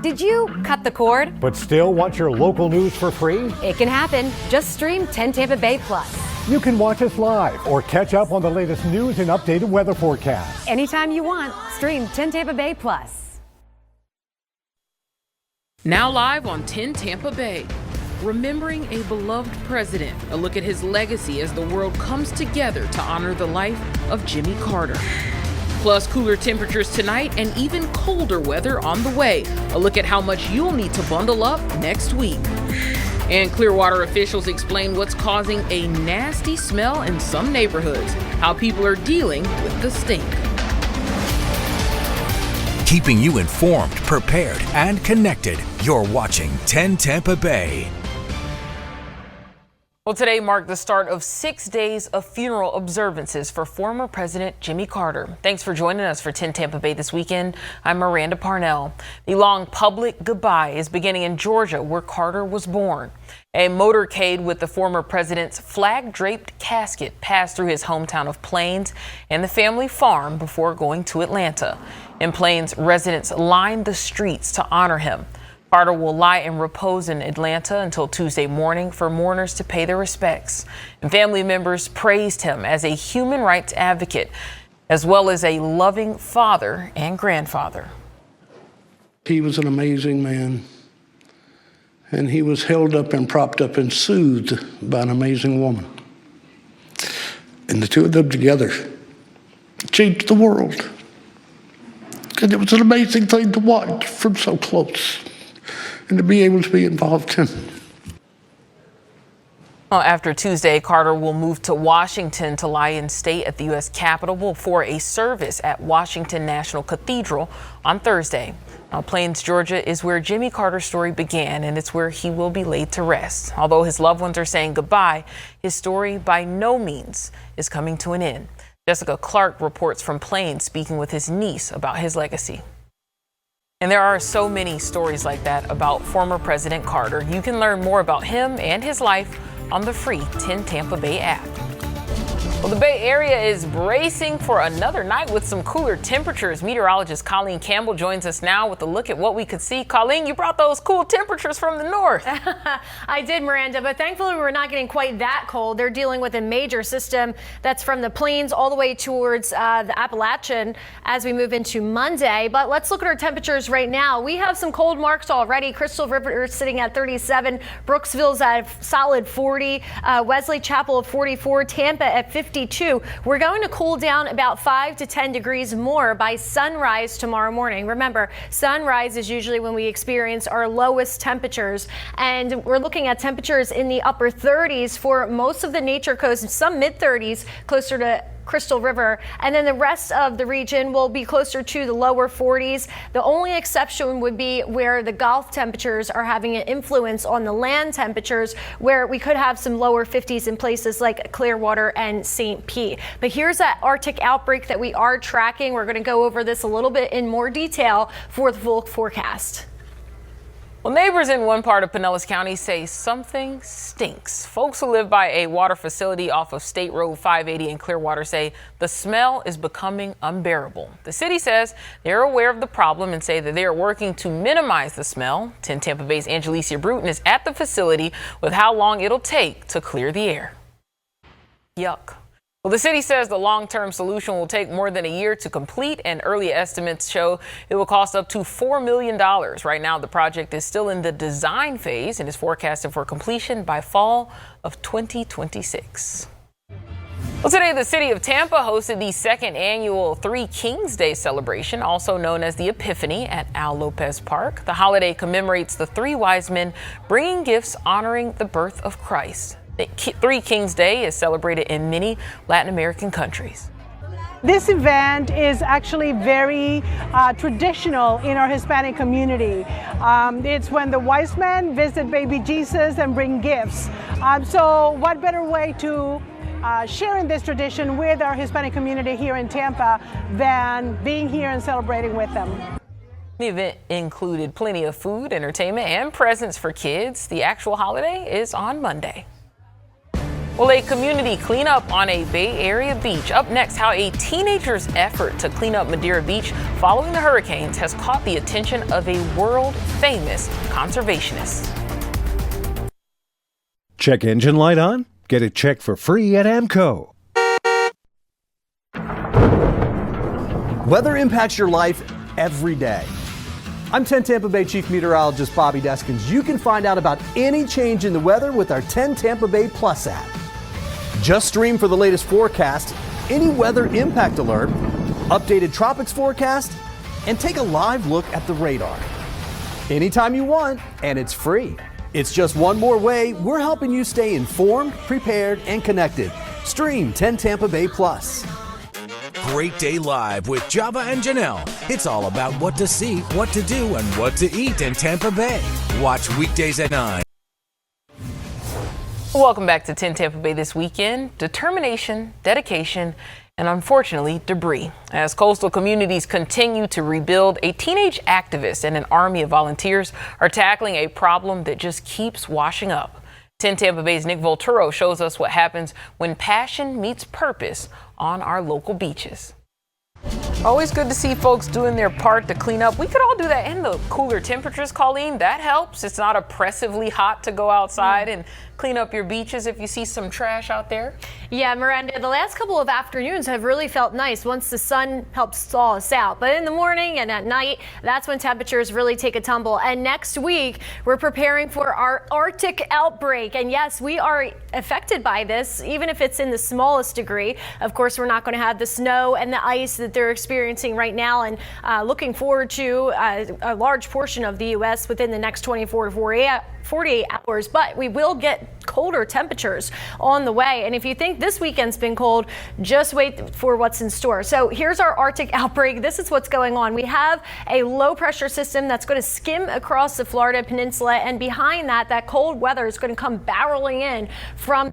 Did you cut the cord? But still want your local news for free? It can happen. Just stream 10 Tampa Bay Plus. You can watch us live or catch up on the latest news and updated weather forecasts. Anytime you want, stream 10 Tampa Bay Plus. Now live on 10 Tampa Bay. Remembering a beloved president, a look at his legacy as the world comes together to honor the life of Jimmy Carter. Plus cooler temperatures tonight and even colder weather on the way. A look at how much you'll need to bundle up next week. And Clearwater officials explain what's causing a nasty smell in some neighborhoods, how people are dealing with the stink. Keeping you informed, prepared, and connected. You're watching 10 Tampa Bay. Well, today marked the start of 6 days of funeral observances for former President Jimmy Carter. Thanks for joining us for 10 Tampa Bay this weekend. I'm Miranda Parnell. The long public goodbye is beginning in Georgia, where Carter was born. A motorcade with the former president's flag-draped casket passed through his hometown of Plains and the family farm before going to Atlanta. In Plains, residents lined the streets to honor him. Carter will lie in repose in Atlanta until Tuesday morning for mourners to pay their respects. And family members praised him as a human rights advocate, as well as a loving father and grandfather. He was an amazing man, and he was held up and propped up and soothed by an amazing woman. And the two of them together changed the world. And it was an amazing thing to watch from so close and to be able to be involved in. Well, after Tuesday, Carter will move to Washington to lie in state at the U.S. Capitol before a service at Washington National Cathedral on Thursday. Now, Plains, Georgia is where Jimmy Carter's story began, and it's where he will be laid to rest. Although his loved ones are saying goodbye, his story by no means is coming to an end. Jessica Clark reports from Plains, speaking with his niece about his legacy. And there are so many stories like that about former President Carter. You can learn more about him and his life on the free 10 Tampa Bay app. Well, the Bay Area is bracing for another night with some cooler temperatures. Meteorologist Colleen Campbell joins us now with a look at what we could see. Colleen, you brought those cool temperatures from the north. I did, Miranda, but thankfully we're not getting quite that cold. They're dealing with a major system that's from the plains all the way towards the Appalachian as we move into Monday. But let's look at our temperatures right now. We have some cold marks already. Crystal River is sitting at 37. Brooksville's at a solid 40. Wesley Chapel at 44. Tampa at 52. We're going to cool down about 5 to 10 degrees more by sunrise tomorrow morning. Remember, sunrise is usually when we experience our lowest temperatures, and we're looking at temperatures in the upper 30s for most of the Nature Coast, some mid 30s closer to Crystal River, and then the rest of the region will be closer to the lower 40s. The only exception would be where the Gulf temperatures are having an influence on the land temperatures, where we could have some lower 50s in places like Clearwater and St. Pete. But here's that Arctic outbreak that we are tracking. We're going to go over this a little bit in more detail for the full forecast. Well, neighbors in one part of Pinellas County say something stinks. Folks who live by a water facility off of State Road 580 in Clearwater say the smell is becoming unbearable. The city says they're aware of the problem and say that they are working to minimize the smell. 10 Tampa Bay's Angelicia Bruton is at the facility with how long it'll take to clear the air. Yuck. Well, the city says the long-term solution will take more than a year to complete, and early estimates show it will cost up to $4 million. Right now, the project is still in the design phase and is forecasted for completion by fall of 2026. Well, today, the city of Tampa hosted the second annual Three Kings Day celebration, also known as the Epiphany, at Al Lopez Park. The holiday commemorates the three wise men bringing gifts honoring the birth of Christ. Three Kings Day is celebrated in many Latin American countries. This event is actually very traditional in our Hispanic community. It's when the wise men visit baby Jesus and bring gifts. So what better way to sharing this tradition with our Hispanic community here in Tampa than being here and celebrating with them. The event included plenty of food, entertainment, and presents for kids. The actual holiday is on Monday. Well, a community cleanup on a Bay Area beach. Up next, how a teenager's effort to clean up Madeira Beach following the hurricanes has caught the attention of a world-famous conservationist. Check engine light on? Get it checked for free at AMCO. Weather impacts your life every day. I'm 10 Tampa Bay Chief Meteorologist Bobby Deskins. You can find out about any change in the weather with our 10 Tampa Bay Plus app. Just stream for the latest forecast, any weather impact alert, updated tropics forecast, and take a live look at the radar. Anytime you want, and it's free. It's just one more way we're helping you stay informed, prepared, and connected. Stream 10 Tampa Bay Plus. Great Day Live with Java and Janelle. It's all about what to see, what to do, and what to eat in Tampa Bay. Watch weekdays at 9. Welcome back to 10 Tampa Bay this weekend. Determination, dedication, and unfortunately, debris. As coastal communities continue to rebuild, a teenage activist and an army of volunteers are tackling a problem that just keeps washing up. 10 Tampa Bay's Nick Volturo shows us what happens when passion meets purpose on our local beaches. Always good to see folks doing their part to clean up. We could all do that in the cooler temperatures, Colleen. That helps. It's not oppressively hot to go outside and clean up your beaches if you see some trash out there. Yeah, Miranda, the last couple of afternoons have really felt nice once the sun helps thaw us out. But in the morning and at night, that's when temperatures really take a tumble. And next week, we're preparing for our Arctic outbreak. And yes, we are affected by this, even if it's in the smallest degree. Of course, we're not going to have the snow and the ice that they're experiencing right now, and looking forward to a large portion of the U.S. within the next 24 to 48 hours, but we will get colder temperatures on the way. And if you think this weekend's been cold, just wait for what's in store. So here's our Arctic outbreak. This is what's going on. We have a low pressure system that's going to skim across the Florida peninsula, and behind that, that cold weather is going to come barreling in from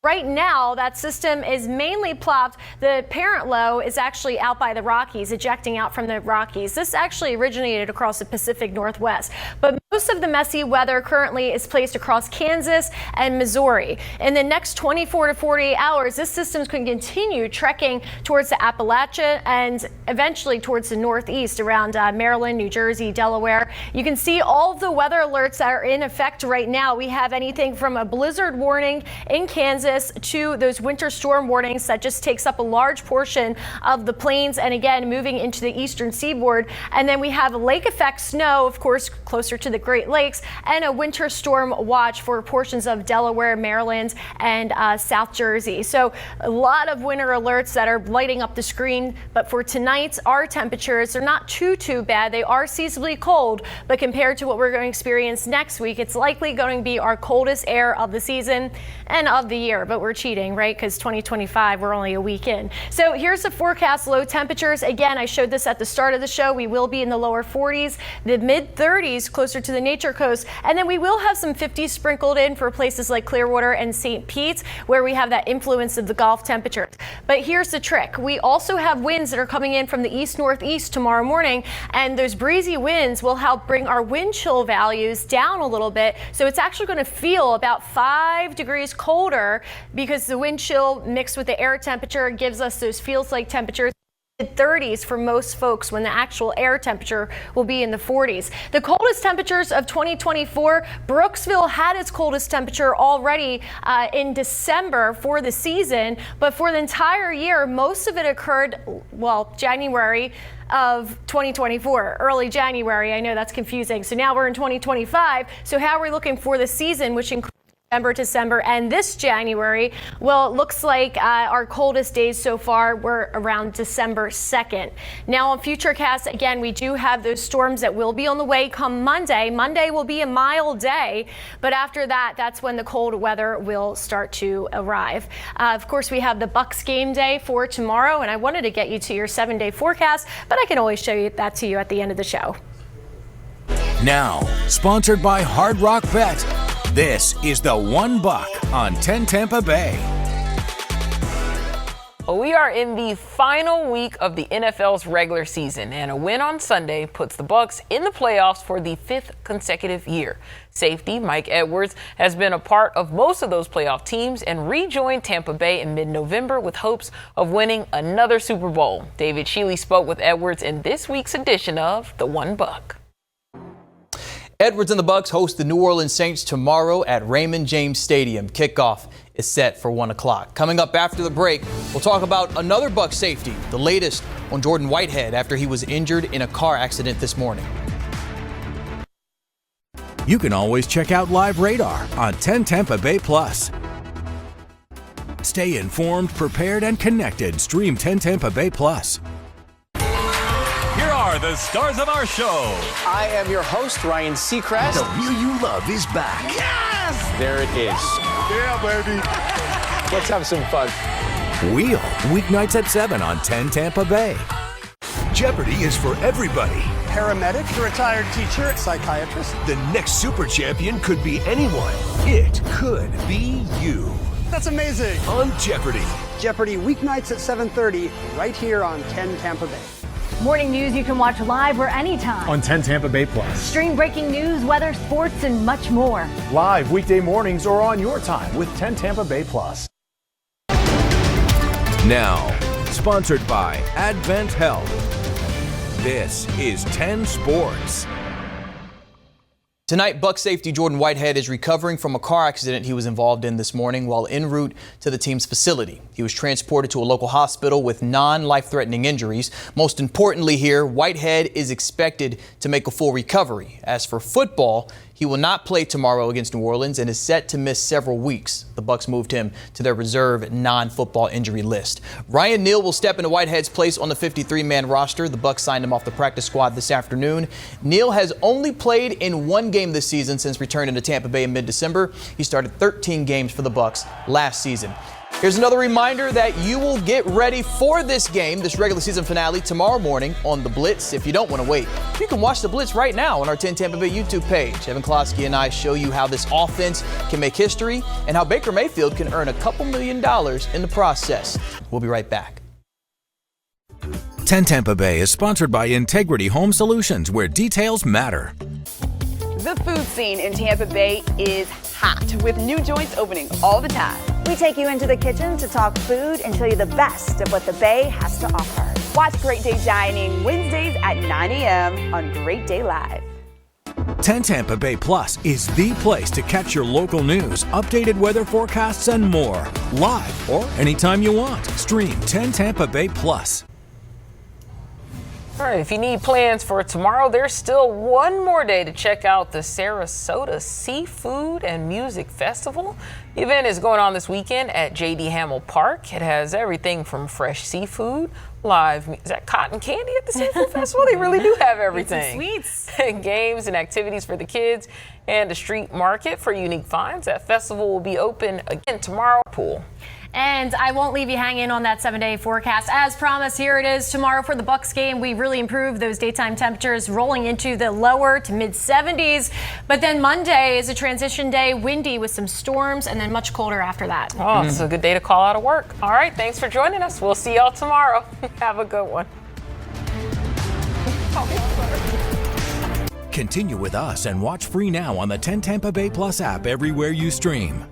right now. That system is mainly plopped. The parent low is actually out by the Rockies, ejecting out from the Rockies. This actually originated across the Pacific Northwest, but most of the messy weather currently is placed across Kansas and Missouri. In the next 24 to 48 hours, this system is going to continue trekking towards the Appalachia and eventually towards the northeast around Maryland, New Jersey, Delaware. You can see all of the weather alerts that are in effect right now. We have anything from a blizzard warning in Kansas to those winter storm warnings that just takes up a large portion of the plains and again moving into the eastern seaboard. And then we have lake effect snow, of course, closer to the Great Lakes, and a winter storm watch for portions of Delaware, Maryland, and South Jersey. So a lot of winter alerts that are lighting up the screen. But for tonight, our temperatures are not too bad. They are seasonably cold, but compared to what we're going to experience next week, it's likely going to be our coldest air of the season and of the year. But we're cheating, right? Because 2025, we're only a week in. So here's the forecast low temperatures. Again, I showed this at the start of the show. We will be in the lower 40s, the mid 30s closer to the Nature Coast. And then we will have some 50s sprinkled in for places like Clearwater and St. Pete, where we have that influence of the Gulf temperatures. But here's the trick. We also have winds that are coming in from the east-northeast tomorrow morning, and those breezy winds will help bring our wind chill values down a little bit. So it's actually going to feel about 5 degrees colder because the wind chill mixed with the air temperature gives us those feels like temperatures. 30s for most folks when the actual air temperature will be in the 40s. The coldest temperatures of 2024, Brooksville had its coldest temperature already in December for the season, but for the entire year, most of it occurred, well, January of 2024, early January. I know that's confusing. So now we're in 2025. So how are we looking for the season, which includes November, December, and this January? Well, it looks like our coldest days so far were around December 2nd. Now on Futurecast, again, we do have those storms that will be on the way come Monday. Monday will be a mild day, but after that, that's when the cold weather will start to arrive. Of course, we have the Bucks game day for tomorrow, and I wanted to get you to your 7-day forecast, but I can always show you that to you at the end of the show. Now, sponsored by Hard Rock Bet. This is the $1 on 10 Tampa Bay. Well, we are in the final week of the NFL's regular season, and a win on Sunday puts the Bucs in the playoffs for the 5th consecutive year. Safety Mike Edwards has been a part of most of those playoff teams and rejoined Tampa Bay in mid-November with hopes of winning another Super Bowl. David Shealy spoke with Edwards in this week's edition of The One Buck. Edwards and the Bucs host the New Orleans Saints tomorrow at Raymond James Stadium. Kickoff is set for 1 o'clock. Coming up after the break, we'll talk about another Bucs safety, the latest on Jordan Whitehead after he was injured in a car accident this morning. You can always check out Live Radar on 10 Tampa Bay Plus. Stay informed, prepared, and connected. Stream 10 Tampa Bay Plus. Here are the stars of our show. I am your host, Ryan Seacrest. The Wheel You Love is back. Yes! There it is. Yeah, baby. Let's have some fun. Wheel, weeknights at 7 on 10 Tampa Bay. Jeopardy is for everybody. Paramedic, retired teacher, psychiatrist. The next super champion could be anyone. It could be you. That's amazing. On Jeopardy. Jeopardy, weeknights at 7:30, right here on 10 Tampa Bay. Morning news you can watch live or anytime. On 10 Tampa Bay Plus. Stream breaking news, weather, sports, and much more. Live weekday mornings or on your time with 10 Tampa Bay Plus. Now, sponsored by Advent Health. This is 10 Sports. Tonight, Bucs safety Jordan Whitehead is recovering from a car accident he was involved in this morning while en route to the team's facility. He was transported to a local hospital with non-life-threatening injuries. Most importantly here, Whitehead is expected to make a full recovery. As for football, he will not play tomorrow against New Orleans and is set to miss several weeks. The Bucs moved him to their reserve non-football injury list. Ryan Neal will step into Whitehead's place on the 53-man roster. The Bucs signed him off the practice squad this afternoon. Neal has only played in one game this season since returning to Tampa Bay in mid-December. He started 13 games for the Bucs last season. Here's another reminder that you will get ready for this game, this regular season finale, tomorrow morning on The Blitz. If you don't want to wait, you can watch The Blitz right now on our 10 Tampa Bay YouTube page. Evan Klosky and I show you how this offense can make history and how Baker Mayfield can earn a couple $1 million in the process. We'll be right back. 10 Tampa Bay is sponsored by Integrity Home Solutions, where details matter. The food scene in Tampa Bay is hot, with new joints opening all the time. We take you into the kitchen to talk food and show you the best of what the Bay has to offer. Watch Great Day Dining Wednesdays at 9 a.m. on Great Day Live. 10 Tampa Bay Plus is the place to catch your local news, updated weather forecasts, and more. Live or anytime you want. Stream 10 Tampa Bay Plus. All right, if you need plans for tomorrow, there's still one more day to check out the Sarasota Seafood and Music Festival. The event is going on this weekend at J.D. Hamill Park. It has everything from fresh seafood, live, is that cotton candy at the Seafood Festival? They really do have everything. Sweets. Games and activities for the kids and a street market for unique finds. That festival will be open again tomorrow. Pool. And I won't leave you hanging on that 7-day forecast. As promised, here it is tomorrow for the Bucs game. We really improved those daytime temperatures, rolling into the lower to mid 70s. But then Monday is a transition day, windy with some storms, and then much colder after that. Oh, it's a good day to call out of work. All right, thanks for joining us. We'll see y'all tomorrow. Have a good one. Continue with us and watch free now on the 10 Tampa Bay Plus app everywhere you stream.